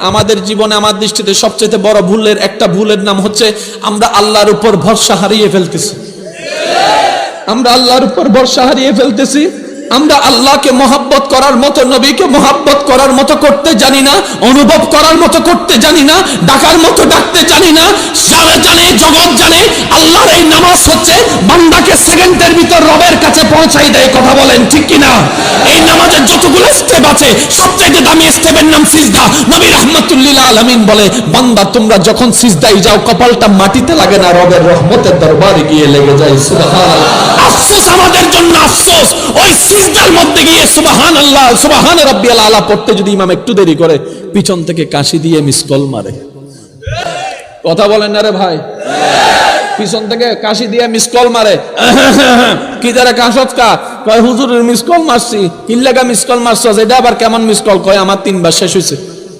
আমাদের জীবনে আমার দৃষ্টিতে সবচেয়ে বড় ভুলের একটা ভুলের নাম হচ্ছে আমরা আল্লাহর উপর ভরসা হারিয়ে ফেলতেছি। আমরা আল্লাহর উপর ভরসা হারিয়ে ফেলতেছি। আমরা আল্লাহকে মহব্বত করার মতো, নবীকে মহব্বত করার মতো করতে জানি না, অনুভব করার মতো করতে জানি না, ডাকার মতো ডাকতে জানি না। সারা জানে, জগৎ জানে আল্লাহর এই নামাজ হচ্ছে বান্দাকে সেকেন্ডের ভিতর রবের কাছে পৌঁছাই দেয়। কথা বলেন ঠিক কিনা? এই নামাজের যতগুলো স্টেপ আছে সবচেয়ে দামি স্টেপের নাম সিজদা। নবী রাহমাতুল্লিল আলামিন বলে, বান্দা তোমরা যখন সিজদায় যাও কপালটা মাটিতে লাগে না, রবের রহমতের দরবারে গিয়ে লেগে যায়। সুবহানাল্লাহ। আফসোস আমাদের জন্য, আফসোস ওই সিজদার মধ্যে গিয়ে সুবহানাল্লাহ সুবহান রাব্বিয়াল আলা পড়তে যদি ইমাম একটু দেরি করে পিছন থেকে কাশি দিয়ে মিসকল মারে। কথা বলেন না রে ভাই? পিছন থেকে কাশি দিয়ে মিসকল মারে। কি যারা কাশত কা কয় হুজুরের মিসকল মারছি। কি লাগা মিসকল মারছস? এটা আবার কেমন মিসকল? কয় আমার 3 বার শেষ হইছে।